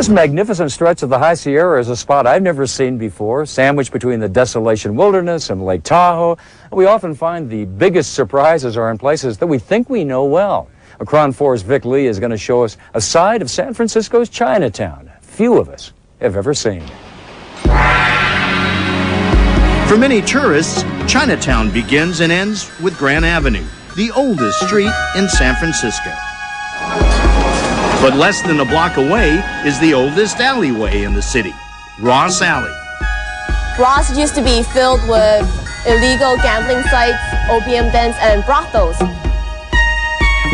This magnificent stretch of the High Sierra is a spot I've never seen before, sandwiched between the desolation wilderness and Lake Tahoe. We often find the biggest surprises are in places that we think we know well. Akron 4's Vic Lee is going to show us a side of San Francisco's Chinatown few of us have ever seen. For many tourists, Chinatown begins and ends with Grand Avenue, the oldest street in San Francisco. But less than a block away is the oldest alleyway in the city, Ross Alley. Ross used to be filled with illegal gambling sites, opium dens, and brothels.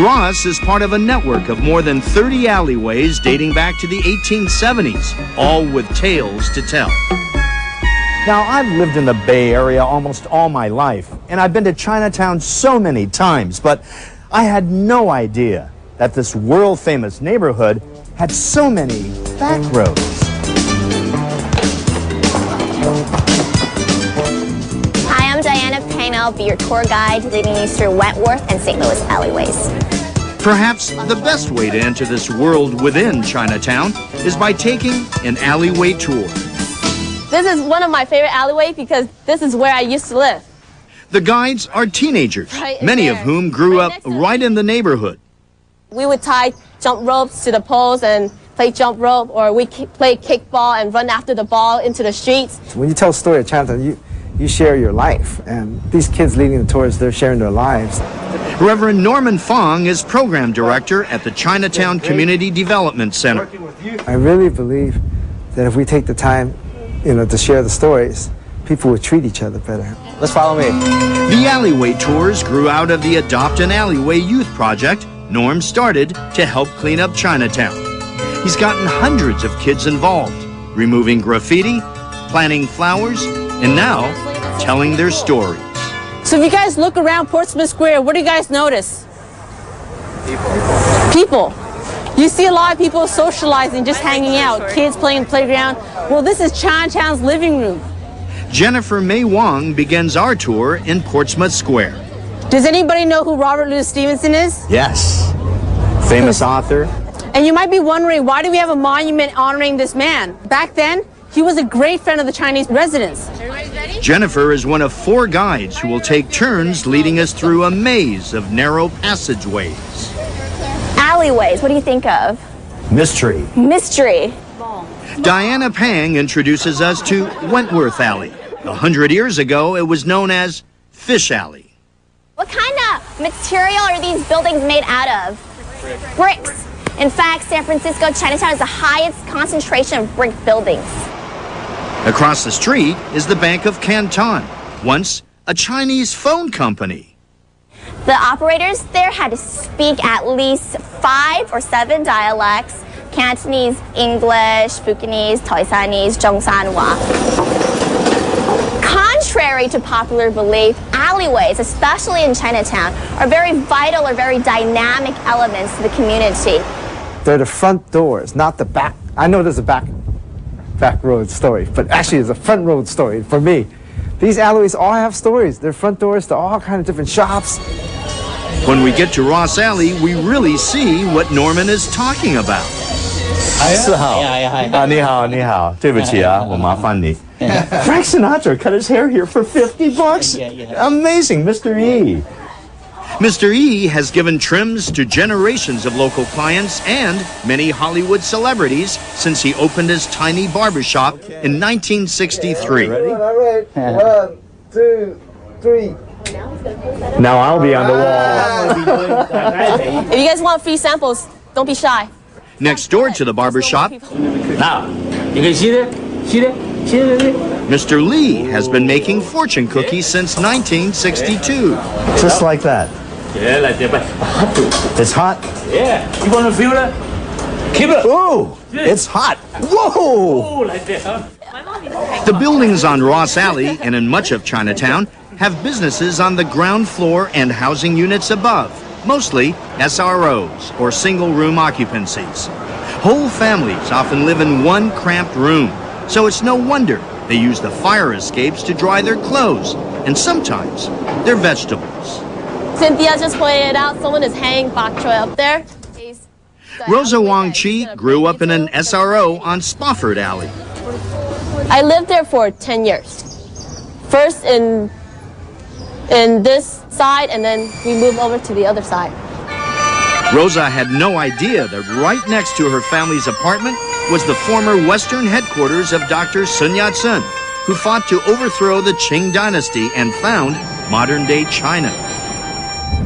Ross is part of a network of more than 30 alleyways dating back to the 1870s, all with tales to tell. Now, I've lived in the Bay Area almost all my life, and I've been to Chinatown so many times, but I had no idea that this world-famous neighborhood had so many back roads. Hi, I'm Diana Payne. I'll be your tour guide leading you through Wentworth and St. Louis alleyways. Perhaps the best way to enter this world within Chinatown is by taking an alleyway tour. This is one of my favorite alleyways because this is where I used to live. The guides are teenagers, many of whom grew up right in the neighborhood. We would tie jump ropes to the poles and play jump rope, or we play kickball and run after the ball into the streets. When you tell a story of Chinatown, you share your life, and these kids leading the tours, they're sharing their lives. Reverend Norman Fong is program director at the Chinatown Community Development Center. I really believe that if we take the time, to share the stories, people will treat each other better. Let's follow me. The alleyway tours grew out of the Adopt an Alleyway youth project Norm started to help clean up Chinatown. He's gotten hundreds of kids involved, removing graffiti, planting flowers, and now telling their stories. So if you guys look around Portsmouth Square, what do you guys notice? People. You see a lot of people socializing, just hanging out, kids playing playground. Well, this is Chinatown's living room. Jennifer May Wong begins our tour in Portsmouth Square. Does anybody know who Robert Louis Stevenson is? Yes. Famous author. And you might be wondering, why do we have a monument honoring this man? Back then, he was a great friend of the Chinese residents. Jennifer is one of 4 guides who will take turns leading us through a maze of narrow passageways. Alleyways, what do you think of? Mystery. Mystery. Diana Pang introduces us to Wentworth Alley. 100 years ago, it was known as Fish Alley. What kind of material are these buildings made out of? Bricks. In fact, San Francisco, Chinatown is the highest concentration of brick buildings. Across the street is the Bank of Canton, once a Chinese phone company. The operators there had to speak at least 5 or 7 dialects: Cantonese, English, Fukienese, Toisanese, Zhongshanhua. Contrary to popular belief, alleyways, especially in Chinatown, are very vital or very dynamic elements to the community. They're the front doors, not the back. I know there's a back road story, but actually it's a front road story for me. These alleyways all have stories. They're front doors to all kinds of different shops. When we get to Ross Alley, we really see what Norman is talking about. 4号。你好，你好，对不起啊，我麻烦你。Frank Sinatra cut his hair here for $50. Amazing, Mr. E. Mr. E has given trims to generations of local clients and many Hollywood celebrities since he opened his tiny barbershop in 1963. All right. 1, 2, 3. Now I'll be on the wall. If you guys want free samples, don't be shy. Next door to the barbershop, now, you can see that? See that? See that? Mr. Lee has been making fortune cookies since 1962. Just like that. Yeah, like that, but hot. It's hot? Yeah. You want to feel that? Keep it. Ooh, it's hot. Whoa! Oh, like that, huh? The buildings on Ross Alley and in much of Chinatown have businesses on the ground floor and housing units above, mostly SROs, or single-room occupancies. Whole families often live in one cramped room, so it's no wonder they use the fire escapes to dry their clothes, and sometimes their vegetables. Cynthia just pointed out someone is hanging bok choy up there. Rosa Wong Chi grew up in an SRO on Spofford Alley. I lived there for 10 years. First in this side, and then we moved over to the other side. Rosa had no idea that right next to her family's apartment was the former Western headquarters of Dr. Sun Yat-sen, who fought to overthrow the Qing dynasty and found modern-day China.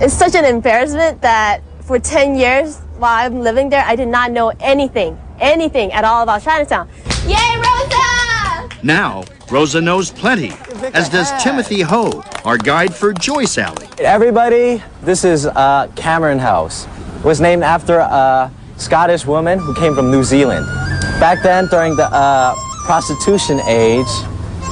It's such an embarrassment that for 10 years while I'm living there, I did not know anything at all about Chinatown. Yay, Rosa! Now, Rosa knows plenty, as does Timothy Ho, our guide for Joyce Alley. Everybody, this is Cameron House. It was named after a Scottish woman who came from New Zealand. Back then, during the prostitution age,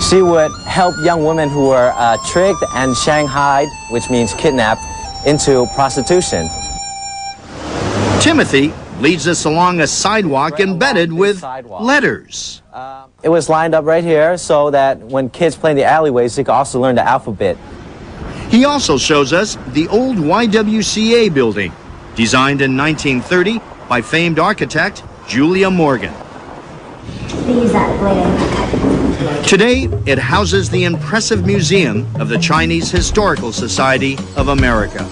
she would help young women who were tricked and shanghaied, which means kidnapped, into prostitution. Timothy leads us along a sidewalk embedded with letters. It was lined up right here so that when kids play in the alleyways, they could also learn the alphabet. He also shows us the old YWCA building, designed in 1930 by famed architect Julia Morgan. Today, it houses the impressive museum of the Chinese Historical Society of America.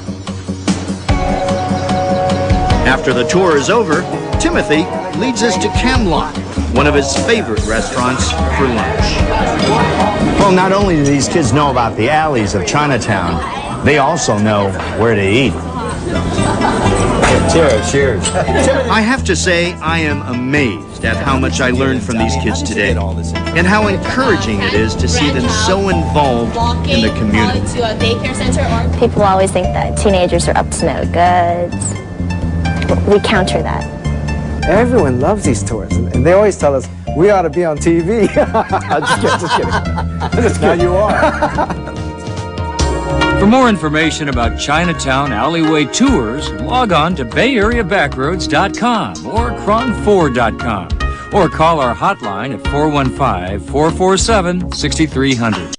After the tour is over, Timothy leads us to Camelot, one of his favorite restaurants for lunch. Well, not only do these kids know about the alleys of Chinatown, they also know where to eat. Cheers, cheers. I have to say, I am amazed at how much I learned from these kids today, and how encouraging it is to see them so involved in the community. People always think that teenagers are up to no goods. We counter that. Everyone loves these tours, and they always tell us, we ought to be on TV. Just kidding. Now you are. For more information about Chinatown Alleyway tours, log on to BayAreaBackroads.com or Cron4.com or call our hotline at 415-447-6300.